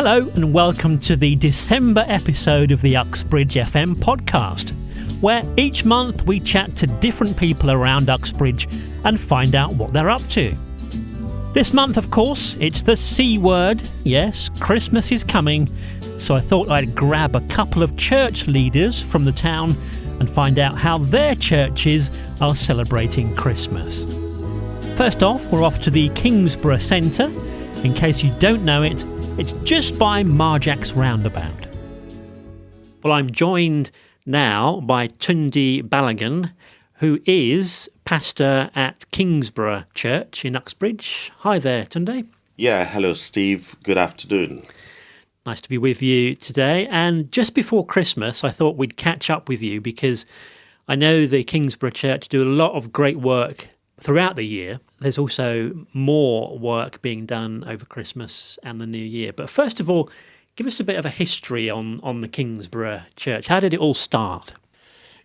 Hello and welcome to the December episode of the Uxbridge FM podcast, where each month we chat to different people around Uxbridge and find out what they're up to. This month, of course, it's the C word. Yes, Christmas is coming, so I thought I'd grab a couple of church leaders from the town and find out how their churches are celebrating Christmas. First off, we're off to the Kingsborough Centre. In case you don't know it, it's just by Marjack's roundabout. Well, I'm joined now by Tunde Balogun, who is pastor at Kingsborough Church in Uxbridge. Hi there, Tunde. Yeah, hello, Steve. Good afternoon. Nice to be with you today. And just before Christmas, I thought we'd catch up with you because I know the Kingsborough Church do a lot of great work throughout the year. There's also more work being done over Christmas and the New Year. But first of all, give us a bit of a history on the Kingsborough Church. How did it all start?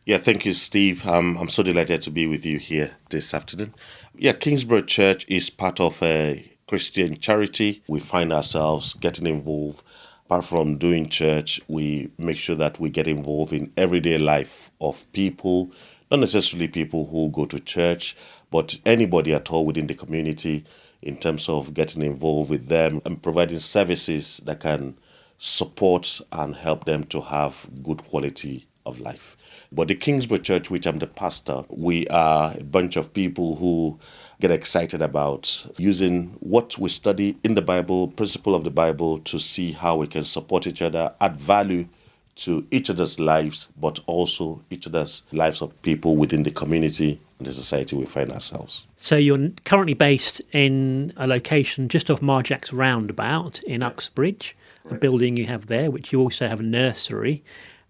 Yeah, thank you, Steve. I'm so delighted to be with you here this afternoon. Yeah, Kingsborough Church is part of a Christian charity. We find ourselves getting involved. Apart from doing church, we make sure that we get involved in everyday life of people, not necessarily people who go to church, but anybody at all within the community in terms of getting involved with them and providing services that can support and help them to have good quality of life. But the Kingsborough Church, which I'm the pastor, we are a bunch of people who get excited about using what we study in the Bible, principle of the Bible, to see how we can support each other, add value to each other's lives, but also each other's lives of people within the community and the society we find ourselves. So you're currently based in a location just off Marjack's roundabout in Uxbridge, a building you have there, which you also have a nursery,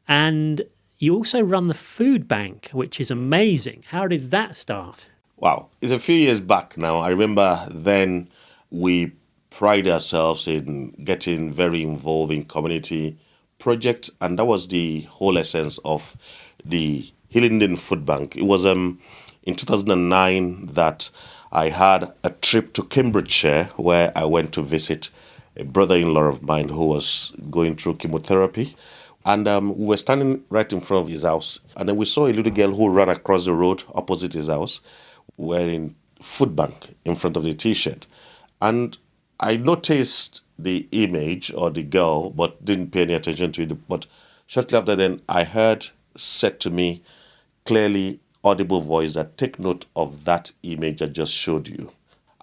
and you also run the food bank, which is amazing. How did that start? Wow, it's a few years back now. I remember then we pride ourselves in getting very involved in community project, and that was the whole essence of the Hillingdon Food Bank. It was in 2009 that I had a trip to Cambridgeshire where I went to visit a brother-in-law of mine who was going through chemotherapy, and we were standing right in front of his house, and then we saw a little girl who ran across the road opposite his house wearing food bank in front of the t-shirt, and I noticed the image or the girl, but didn't pay any attention to it. But shortly after then, I heard said to me, clearly audible voice, that take note of that image I just showed you.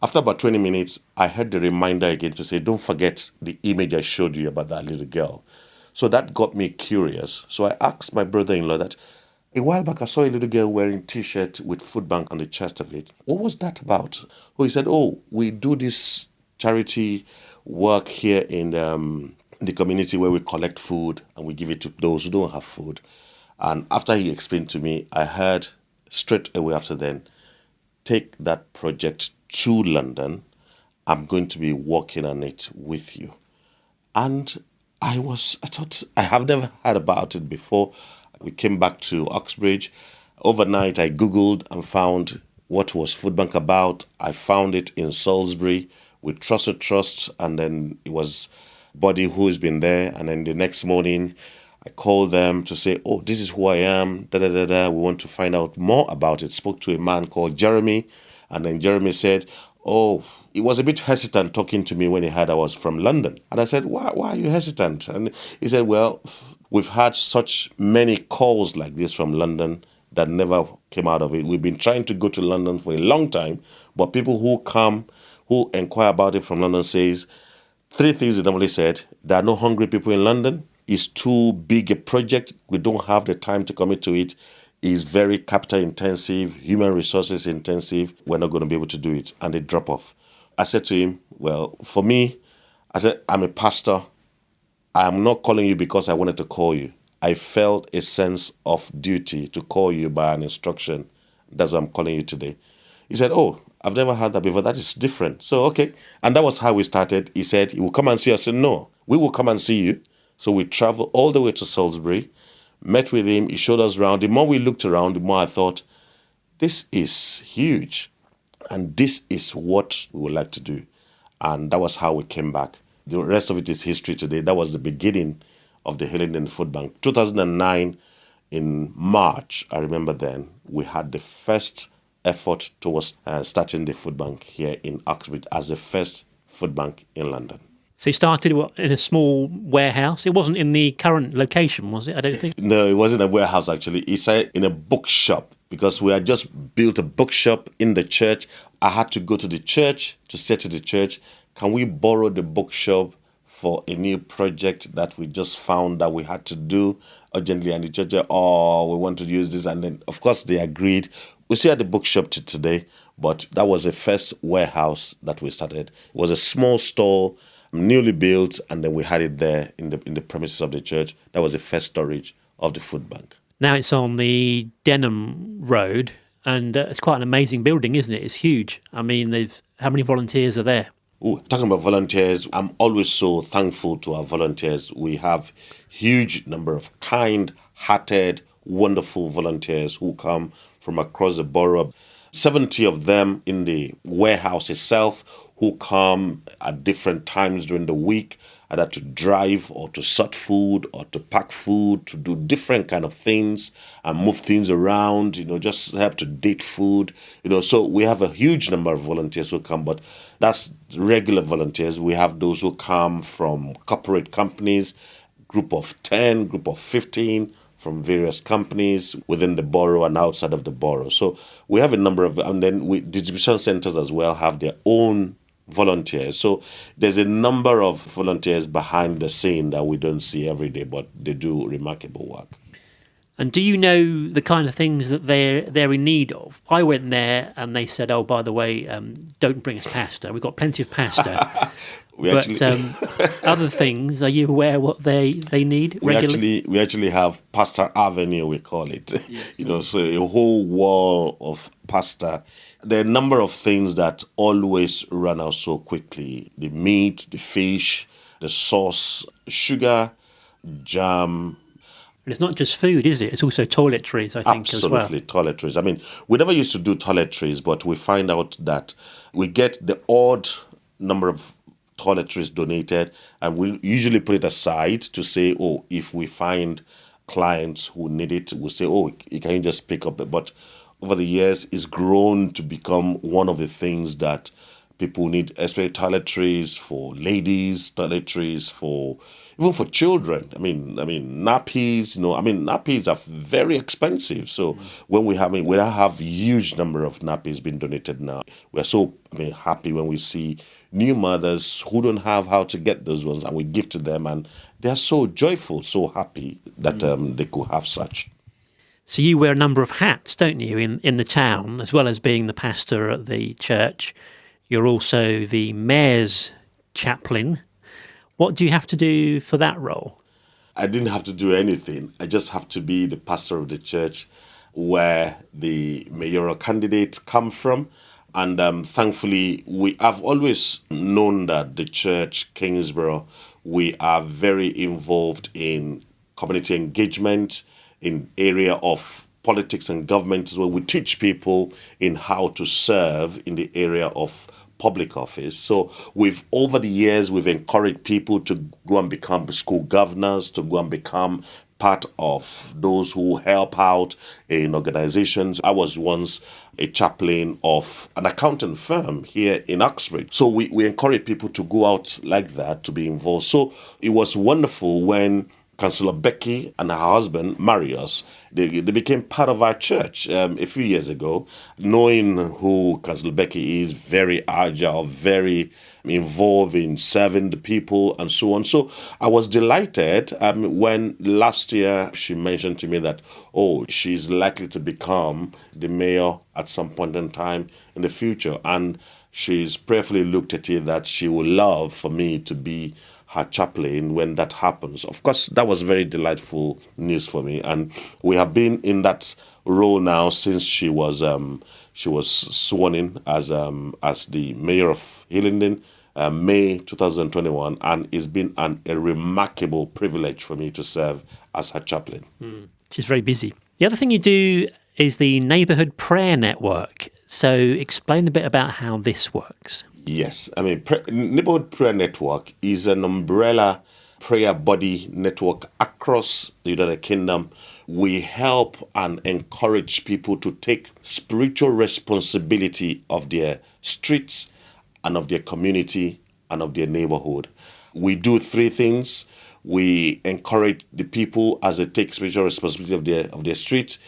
After about 20 minutes, I heard the reminder again to say, don't forget the image I showed you about that little girl. So that got me curious. So I asked my brother-in-law that a while back I saw a little girl wearing t-shirt with food bank on the chest of it. What was that about? Oh, he said, we do this charity work here in the community where we collect food and we give it to those who don't have food. And after he explained to me, I heard straight away after then, take that project to London. I'm going to be working on it with you. And I thought, I have never heard about it before. We came back to Uxbridge. Overnight, I Googled and found what was Food Bank about. I found it in Salisbury with Trust, and then it was body who has been there. And then the next morning, I called them to say, this is who I am, We want to find out more about it. Spoke to a man called Jeremy, and then Jeremy said, he was a bit hesitant talking to me when he heard I was from London. And I said, why are you hesitant? And he said, well, we've had such many calls like this from London that never came out of it. We've been trying to go to London for a long time, but people who inquire about it from London says three things he normally said. There are no hungry people in London. It's too big a project. We don't have the time to commit to it. It's very capital intensive, human resources intensive. We're not going to be able to do it. And they drop off. I said to him, well, for me, I said, I'm a pastor. I'm not calling you because I wanted to call you. I felt a sense of duty to call you by an instruction. That's why I'm calling you today. He said, I've never had that before. That is different. So, okay. And that was how we started. He said, he will come and see us. I said, no, we will come and see you. So we traveled all the way to Salisbury, met with him. He showed us around. The more we looked around, the more I thought, this is huge. And this is what we would like to do. And that was how we came back The rest of it is history today. That was the beginning of the Hillingdon Food Bank. 2009, in March, I remember then, we had the first effort towards starting the food bank here in Uxbridge as the first food bank in London. So you started in a small warehouse? It wasn't in the current location, was it? I don't think. No, it wasn't a warehouse actually. It's in a bookshop because we had just built a bookshop in the church. I had to go to the church to say to the church, can we borrow the bookshop for a new project that we just found that we had to do urgently? And the church said, we want to use this. And then, of course, they agreed. We still at the bookshop to today, but that was the first warehouse that we started. It was a small store, newly built, and then we had it there in the premises of the church. That was the first storage of the food bank. Now it's on the Denham Road, and it's quite an amazing building, isn't it? It's huge. I mean, how many volunteers are there? Ooh, talking about volunteers, I'm always so thankful to our volunteers. We have huge number of kind-hearted, wonderful volunteers who come from across the borough. 70 of them in the warehouse itself who come at different times during the week, either to drive or to sort food or to pack food, to do different kind of things and move things around, just help to date food. So we have a huge number of volunteers who come, but that's regular volunteers. We have those who come from corporate companies, group of 10, group of 15, from various companies within the borough and outside of the borough. So we have a number of, and then distribution centers as well have their own volunteers. So there's a number of volunteers behind the scene that we don't see every day, but they do remarkable work. And do you know the kind of things that they're in need of? I went there and they said, oh, by the way, don't bring us pasta. We've got plenty of pasta. Other things, are you aware what they need regularly? We actually have Pasta Avenue, we call it. Yes. So a whole wall of pasta. There are a number of things that always run out so quickly. The meat, the fish, the sauce, sugar, jam. And it's not just food, is it? It's also toiletries, I think, as well. Absolutely, toiletries. I mean, we never used to do toiletries, but we find out that we get the odd number of toiletries donated, and we usually put it aside to say, if we find clients who need it, we'll say, can you just pick up it? But over the years, it's grown to become one of the things that people need, especially toiletries for ladies, toiletries even for children. I mean, nappies. Nappies are very expensive. So when we have huge number of nappies being donated now. We're so happy when we see new mothers who don't have how to get those ones, and we give to them, and they are so joyful, so happy that they could have such. So you wear a number of hats, don't you, in the town, as well as being the pastor at the church. You're also the mayor's chaplain. What do you have to do for that role? I didn't have to do anything. I just have to be the pastor of the church where the mayoral candidates come from. And thankfully, we have always known that the church, Kingsborough, we are very involved in community engagement, in area of politics and government as well. We teach people in how to serve in the area of public office. So over the years, we've encouraged people to go and become school governors, to go and become part of those who help out in organizations. I was once a chaplain of an accounting firm here in Uxbridge. So we encourage people to go out like that, to be involved. So it was wonderful when Councillor Becky and her husband, Marius, they became part of our church a few years ago. Knowing who Councillor Becky is, very agile, very involved in serving the people and so on. So I was delighted when last year she mentioned to me that, she's likely to become the mayor at some point in time in the future. And she's prayerfully looked at it that she would love for me to be her chaplain when that happens. Of course, that was very delightful news for me, and we have been in that role now since she was sworn in as the mayor of Hillingdon, May 2021, and it's been a remarkable privilege for me to serve as her chaplain. She's very busy. The other thing you do is the Neighbourhood Prayer Network. So explain a bit about how this works. Yes, I mean, Neighborhood Prayer Network is an umbrella prayer body network across the United Kingdom. We help and encourage people to take spiritual responsibility of their streets and of their community and of their neighborhood. We do three things. We encourage the people as they take spiritual responsibility of their streets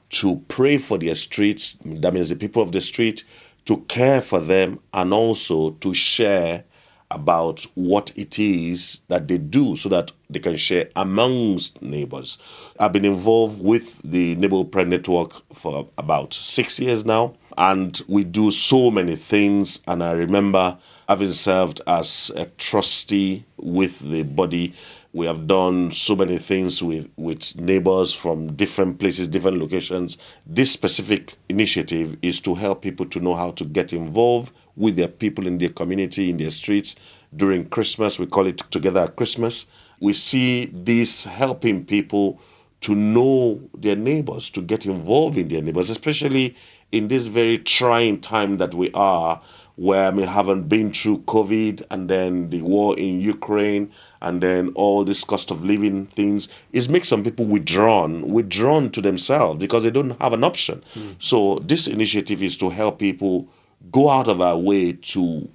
to pray for their streets. That means the people of the street, to care for them, and also to share about what it is that they do so that they can share amongst neighbors. I've been involved with the Neighborhood Prayer Network for about 6 years now, and we do so many things. And I remember having served as a trustee with the body. We have done so many things with neighbors from different places, different locations. This specific initiative is to help people to know how to get involved with their people in their community, in their streets during Christmas. We call it Together at Christmas. We see this helping people to know their neighbors, to get involved in their neighbors, especially in this very trying time that we are, where we haven't been through COVID and then the war in Ukraine and then all this cost of living things. It makes some people withdrawn to themselves because they don't have an option. So this initiative is to help people go out of our way to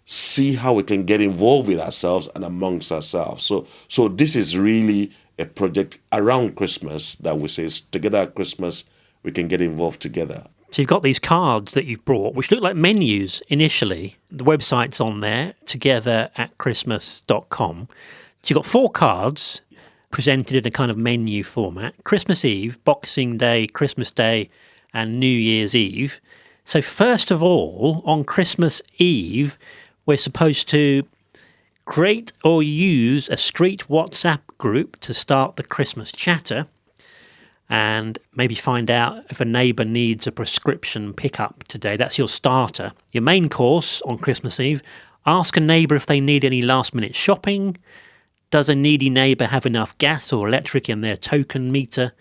see how we can get involved with ourselves and amongst ourselves. So this is really a project around Christmas that we say is Together at Christmas, we can get involved together. So you've got these cards that you've brought, which look like menus initially. The website's on there, togetheratchristmas.com. So you've got 4 cards presented in a kind of menu format: Christmas Eve, Boxing Day, Christmas Day, and New Year's Eve. So first of all, on Christmas Eve, we're supposed to create or use a street WhatsApp group to start the Christmas chatter, and maybe find out if a neighbour needs a prescription pickup today. That's your starter. Your main course on Christmas Eve: ask a neighbour if they need any last-minute shopping. Does a needy neighbour have enough gas or electric in their token meter?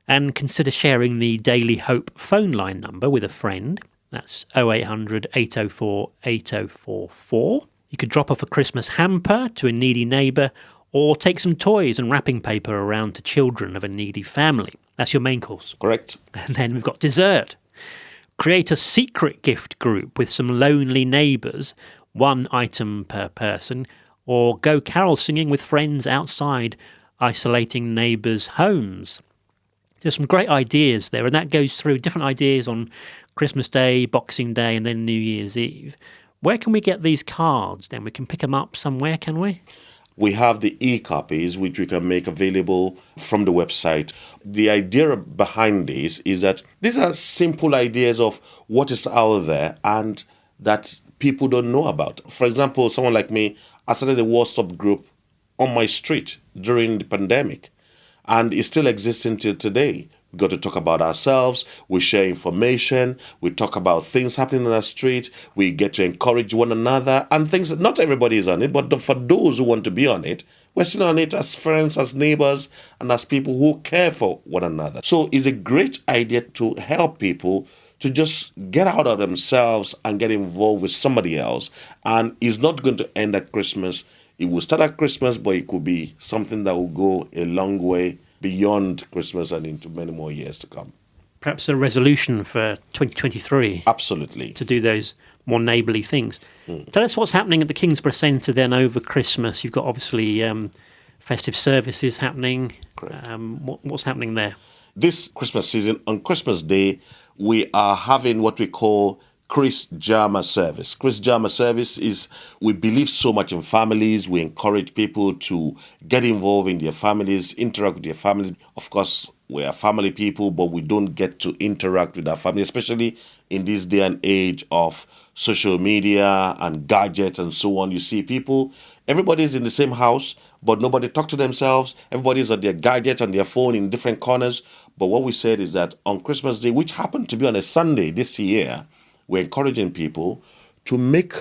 And consider sharing the Daily Hope phone line number with a friend. That's 0800 804 8044. You could drop off a Christmas hamper to a needy neighbour, or take some toys and wrapping paper around to children of a needy family. That's your main course. Correct. And then we've got dessert. Create a secret gift group with some lonely neighbours, 1 item per person, or go carol singing with friends outside isolating neighbours' homes. There's some great ideas there, and that goes through different ideas on Christmas Day, Boxing Day, and then New Year's Eve. Where can we get these cards then? We can pick them up somewhere, can we? We have the e-copies, which we can make available from the website. The idea behind this is that these are simple ideas of what is out there and that people don't know about. For example, someone like me, I started a WhatsApp group on my street during the pandemic, and it still exists until today. We got to talk about ourselves, we share information, we talk about things happening on our street, we get to encourage one another, and things. Not everybody is on it, but for those who want to be on it, we're still on it as friends, as neighbors, and as people who care for one another. So it's a great idea to help people to just get out of themselves and get involved with somebody else. And it's not going to end at Christmas. It will start at Christmas, but it could be something that will go a long way beyond Christmas and into many more years to come. Perhaps a resolution for 2023. Absolutely. To do those more neighbourly things. Tell us what's happening at the Kingsborough Centre then over Christmas. You've got obviously festive services happening. Correct. What's happening there? This Christmas season, on Christmas Day, we are having what we call Chris Jama service. Chris Jama service is, we believe so much in families. We encourage people to get involved in their families, interact with their families. Of course, we are family people, but we don't get to interact with our family, especially in this day and age of social media and gadgets and so on. You see people, everybody's in the same house, but nobody talk to themselves. Everybody's on their gadgets and their phone in different corners. But what we said is that on Christmas Day, which happened to be on a Sunday this year, we're encouraging people to make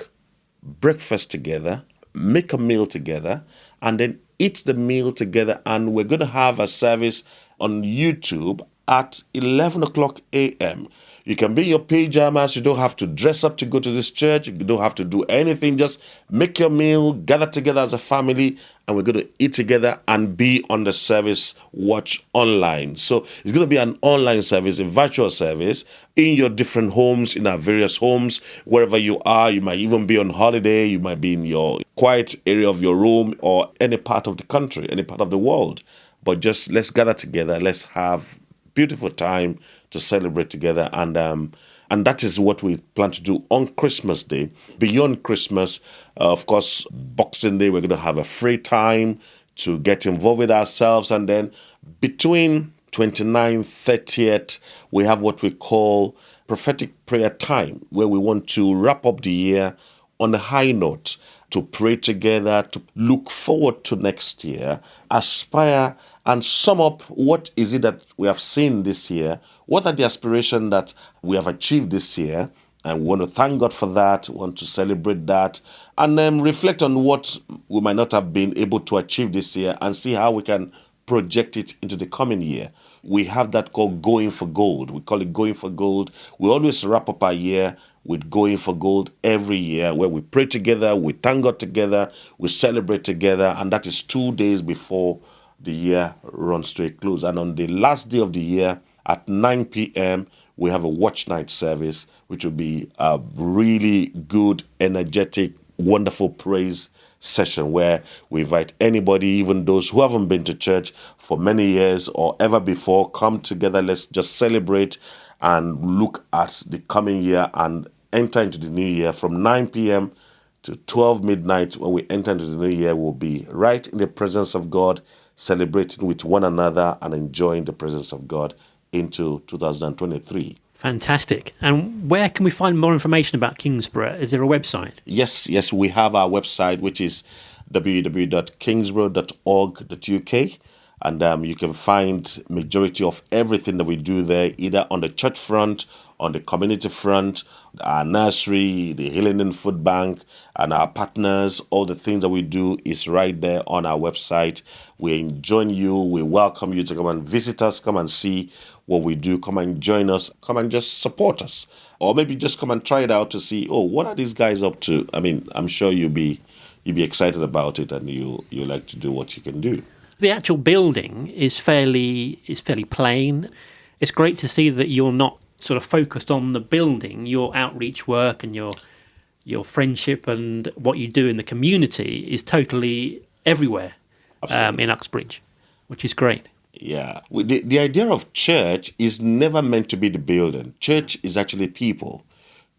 breakfast together, make a meal together, and then eat the meal together. And we're going to have a service on YouTube at 11 o'clock a.m. You can be in your pajamas. You don't have to dress up to go to this church. You don't have to do anything. Just make your meal, gather together as a family, and we're going to eat together and be on the service watch online. So it's going to be an online service, a virtual service in your different homes, in our various homes, wherever you are. You might even be on holiday. You might be in your quiet area of your room or any part of the country, any part of the world. But just let's gather together. Let's have beautiful time to celebrate together, and that is what we plan to do on Christmas Day. Beyond Christmas, of course, Boxing Day, we're going to have a free time to get involved with ourselves, and then between 29th, 30th, we have what we call prophetic prayer time, where we want to wrap up the year on a high note, to pray together, to look forward to next year, aspire and sum up what is it that we have seen this year, what are the aspirations that we have achieved this year, and we want to thank God for that, want to celebrate that, and then reflect on what we might not have been able to achieve this year and see how we can project it into the coming year. We have that called Going for Gold. We call it Going for Gold. We always wrap up our year with Going for Gold every year, where we pray together, we thank God together, we celebrate together, and that is 2 days before the year runs to a close. And on the last day of the year at 9 p.m., we have a watch night service, which will be a really good, energetic, wonderful praise session where we invite anybody, even those who haven't been to church for many years or ever before, come together. Let's just celebrate and look at the coming year and enter into the new year from 9 p.m. to 12 midnight. When we enter into the new year, we'll be right in the presence of God, celebrating with one another and enjoying the presence of God into 2023. Fantastic. And where can we find more information about Kingsborough? Is there a website? Yes, we have our website, which is www.kingsborough.org.uk. And you can find majority of everything that we do there, either on the church front, on the community front, our nursery, the Healing and Food Bank, and our partners. All the things that we do is right there on our website. We join you. We welcome you to come and visit us, come and see what we do, come and join us, come and just support us. Or maybe just come and try it out to see, what are these guys up to? I mean, I'm sure you'll be excited about it, and you like to do what you can do. The actual building is fairly plain. It's great to see that you're not sort of focused on the building. Your outreach work and your friendship and what you do in the community is totally everywhere in Uxbridge, which is great. Yeah. The idea of church is never meant to be the building. Church is actually people.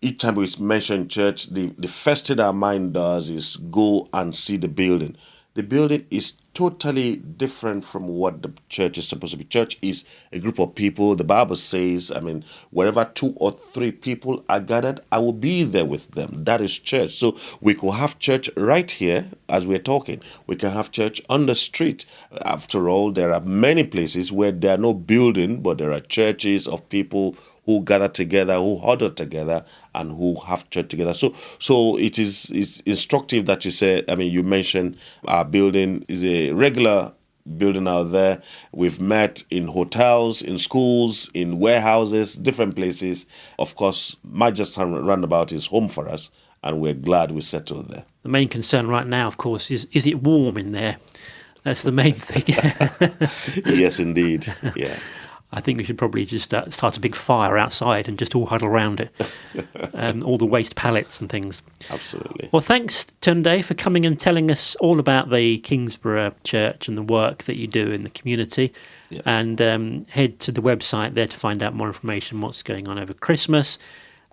Each time we mention church, the first thing our mind does is go and see the building. The building is totally different from what the church is supposed to be. Church is a group of people. The Bible says, wherever 2 or 3 people are gathered, I will be there with them. That is church. So we could have church right here as we're talking. We can have church on the street. After all, there are many places where there are no building, but there are churches of people who gather together, who huddle together, and who have church together. So it is instructive that you said, you mentioned our building is a regular building out there. We've met in hotels, in schools, in warehouses, different places. Of course, Majesty Roundabout is home for us, and we're glad we settled there. The main concern right now, of course, is it warm in there? That's the main thing. Yes, indeed. Yeah. I think we should probably just start a big fire outside and just all huddle around it. All the waste pallets and things. Absolutely. Well, thanks, Tunde, for coming and telling us all about the Kingsborough Church and the work that you do in the community. Yeah. And head to the website there to find out more information on what's going on over Christmas.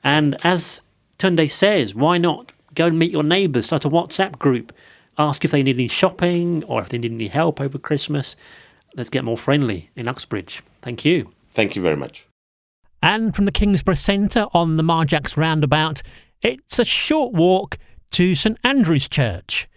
And as Tunde says, why not go and meet your neighbours, start a WhatsApp group, ask if they need any shopping or if they need any help over Christmas. Let's get more friendly in Uxbridge. Thank you. Thank you very much. And from the Kingsborough Centre on the Marjax Roundabout, it's a short walk to St Andrew's Church.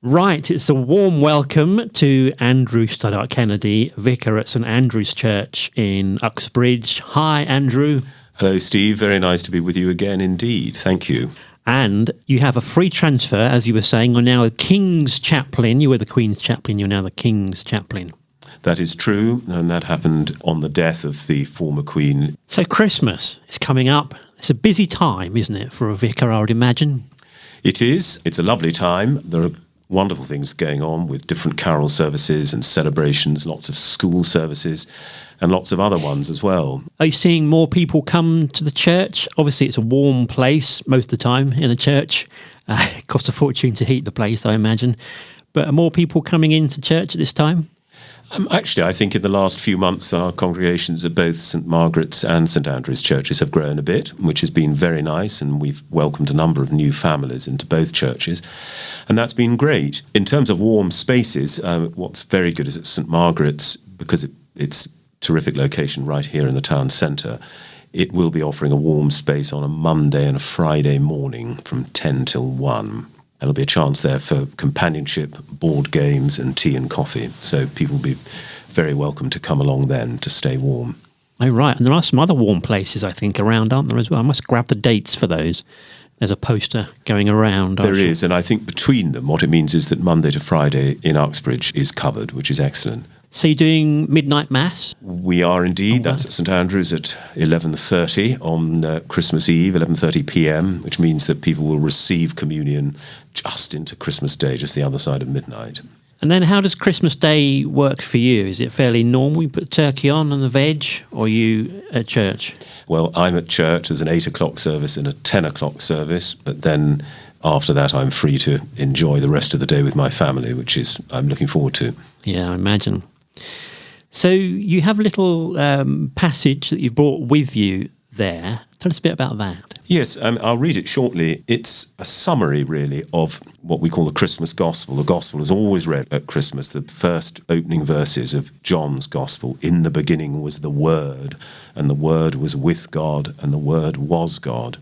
Right, it's a warm welcome to Andrew Studdert-Kennedy, Vicar at St Andrew's Church in Uxbridge. Hi, Andrew. Hello, Steve. Very nice to be with you again indeed. Thank you. And you have a free transfer, as you were saying. You're now a King's Chaplain. You were the Queen's Chaplain. You're now the King's Chaplain. That is true, and that happened on the death of the former Queen. So Christmas is coming up. It's a busy time, isn't it, for a vicar, I would imagine? It is. It's a lovely time. There are wonderful things going on with different carol services and celebrations, lots of school services and lots of other ones as well. Are you seeing more people come to the church? Obviously, it's a warm place most of the time in a church. It costs a fortune to heat the place, I imagine. But are more people coming into church at this time? Actually, I think in the last few months, our congregations at both St Margaret's and St Andrew's churches have grown a bit, which has been very nice, and we've welcomed a number of new families into both churches, and that's been great. In terms of warm spaces, what's very good is at St Margaret's, because it's a terrific location right here in the town centre. It will be offering a warm space on a Monday and a Friday morning from 10 till 1. There'll be a chance there for companionship, board games and tea and coffee. So people will be very welcome to come along then to stay warm. Oh, right. And there are some other warm places, I think, around, aren't there, as well? I must grab the dates for those. There's a poster going around. There is, and I think between them, what it means is that Monday to Friday in Uxbridge is covered, which is excellent. So you're doing midnight mass? We are indeed. That's at St Andrew's at 11:30 on Christmas Eve, 11:30 p.m., which means that people will receive communion just into Christmas Day, just the other side of midnight. And then how does Christmas Day work for you? Is it fairly normal? You put turkey on and the veg, or are you at church? Well, I'm at church. There's an 8 o'clock service and a 10 o'clock service, but then after that I'm free to enjoy the rest of the day with my family, which is I'm looking forward to. Yeah, I imagine. So you have a little passage that you've brought with you there. Tell us a bit about that. Yes, I'll read it shortly. It's a summary, really, of what we call the Christmas Gospel. The Gospel is always read at Christmas, the first opening verses of John's Gospel. In the beginning was the Word, and the Word was with God, and the Word was God.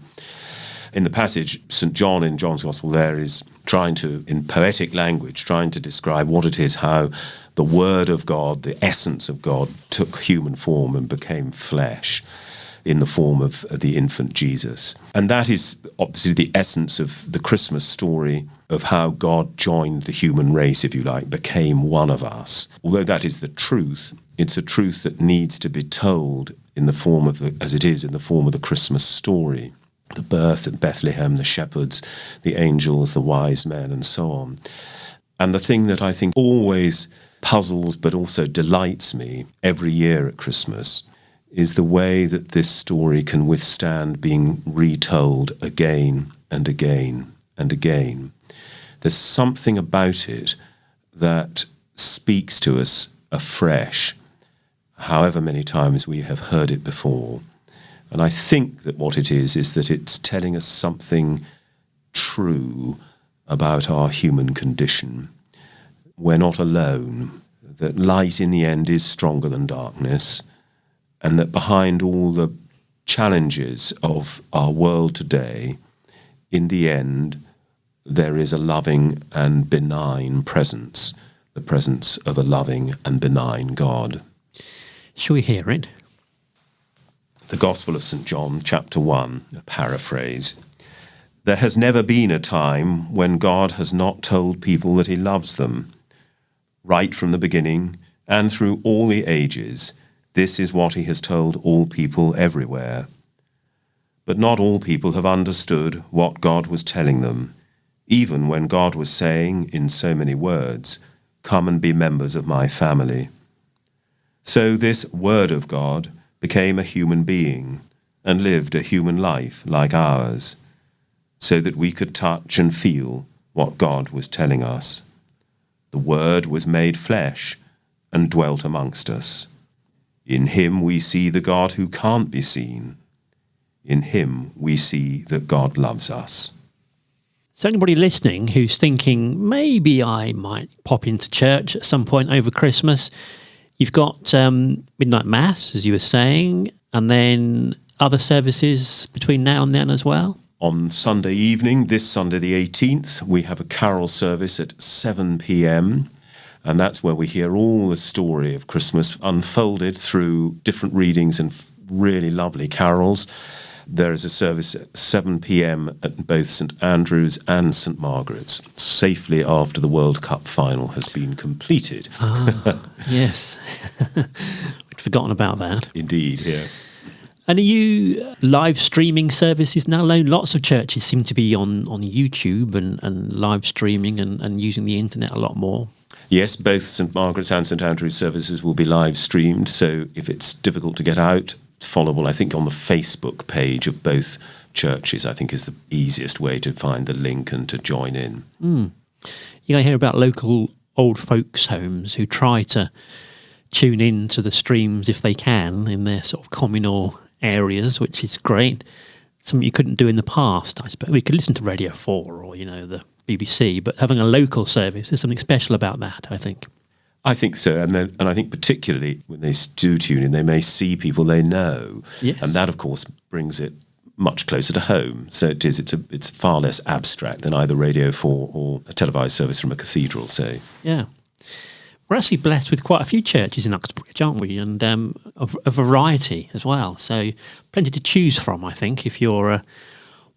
In the passage, St. John in John's Gospel there is trying to, in poetic language, trying to describe what it is, how the Word of God, the essence of God, took human form and became flesh in the form of the infant Jesus. And that is obviously the essence of the Christmas story of how God joined the human race, if you like, became one of us. Although that is the truth, it's a truth that needs to be told in the form of as it is in the form of the Christmas story. The birth at Bethlehem, the shepherds, the angels, the wise men, and so on. And the thing that I think always puzzles but also delights me every year at Christmas is the way that this story can withstand being retold again and again and again. There's something about it that speaks to us afresh, however many times we have heard it before. And I think that what it is that it's telling us something true about our human condition. We're not alone, that light in the end is stronger than darkness, and that behind all the challenges of our world today, in the end, there is a loving and benign presence, the presence of a loving and benign God. Shall we hear it? The Gospel of St. John, chapter 1, a paraphrase. There has never been a time when God has not told people that he loves them. Right from the beginning and through all the ages, this is what he has told all people everywhere. But not all people have understood what God was telling them, even when God was saying in so many words, "Come and be members of my family." So this Word of God became a human being and lived a human life like ours, so that we could touch and feel what God was telling us. The Word was made flesh and dwelt amongst us. In him we see the God who can't be seen. In him we see that God loves us. So anybody listening who's thinking, maybe I might pop into church at some point over Christmas, you've got midnight mass, as you were saying, and then other services between now and then as well? On Sunday evening, this Sunday the 18th, we have a carol service at 7 p.m, and that's where we hear all the story of Christmas unfolded through different readings and really lovely carols. There is a service at 7 p.m. at both St Andrews and St Margaret's, safely after the World Cup final has been completed. Yes. We'd forgotten about that. Indeed, yeah. And are you live streaming services now? Lots of churches seem to be on YouTube and live streaming and using the internet a lot more. Yes, both St Margaret's and St Andrew's services will be live streamed, so if it's difficult to get out, followable, I think, on the Facebook page of both churches, I think is the easiest way to find the link and to join in. You hear about local old folks' homes who try to tune in to the streams if they can in their sort of communal areas, which is great. Something you couldn't do in the past, I suppose. We could listen to Radio 4 or, the BBC, but having a local service, there's something special about that, I think. I think so, and I think particularly when they do tune in, they may see people they know, yes. And that, of course, brings it much closer to home. So it's far less abstract than either Radio 4 or a televised service from a cathedral, say. Yeah. We're actually blessed with quite a few churches in Uxbridge, aren't we? And a variety as well. So plenty to choose from, I think, if you're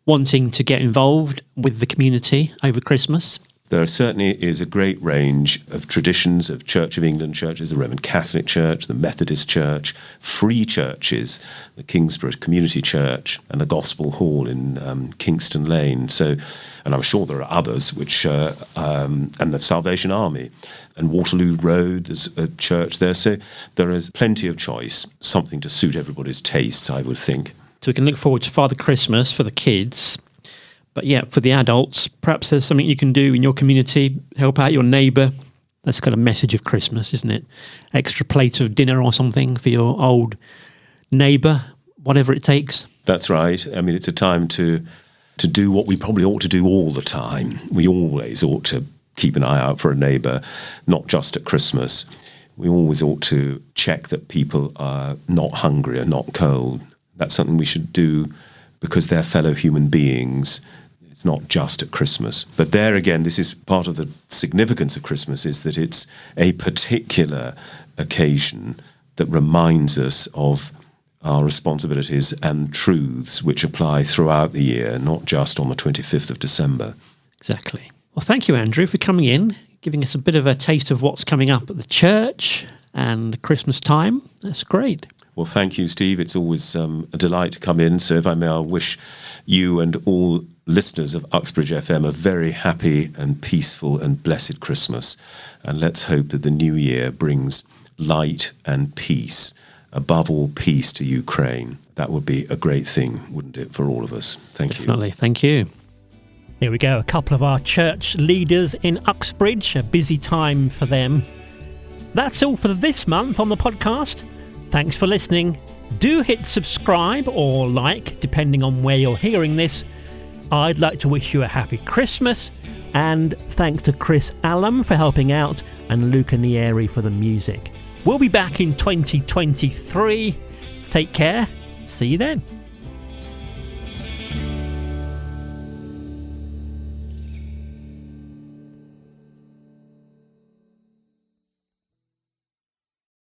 wanting to get involved with the community over Christmas. There certainly is a great range of traditions of Church of England churches, the Roman Catholic Church, the Methodist Church, free churches, the Kingsborough Community Church and the Gospel Hall in Kingston Lane. So, and I'm sure there are others, which and the Salvation Army and Waterloo Road, there's a church there. So there is plenty of choice, something to suit everybody's tastes, I would think. So we can look forward to Father Christmas for the kids. But yeah, for the adults, perhaps there's something you can do in your community, help out your neighbour. That's the kind of message of Christmas, isn't it? Extra plate of dinner or something for your old neighbour, whatever it takes. That's right. I mean, it's a time to do what we probably ought to do all the time. We always ought to keep an eye out for a neighbour, not just at Christmas. We always ought to check that people are not hungry or not cold. That's something we should do because they're fellow human beings. It's not just at Christmas. But there again, this is part of the significance of Christmas, is that it's a particular occasion that reminds us of our responsibilities and truths which apply throughout the year, not just on the 25th of December. Exactly. Well, thank you, Andrew, for coming in, giving us a bit of a taste of what's coming up at the church and Christmas time. That's great. Well, thank you, Steve. It's always a delight to come in. So if I may, I'll wish you and all listeners of Uxbridge FM a very happy and peaceful and blessed Christmas. And let's hope that the new year brings light and peace, above all peace to Ukraine. That would be a great thing, wouldn't it, for all of us? Thank you. Definitely. Thank you. There we go. A couple of our church leaders in Uxbridge. A busy time for them. That's all for this month on the podcast. Thanks for listening. Do hit subscribe or like, depending on where you're hearing this. I'd like to wish you a happy Christmas, and thanks to Chris Allam for helping out and Luca Nieri for the music. We'll be back in 2023. Take care. See you then.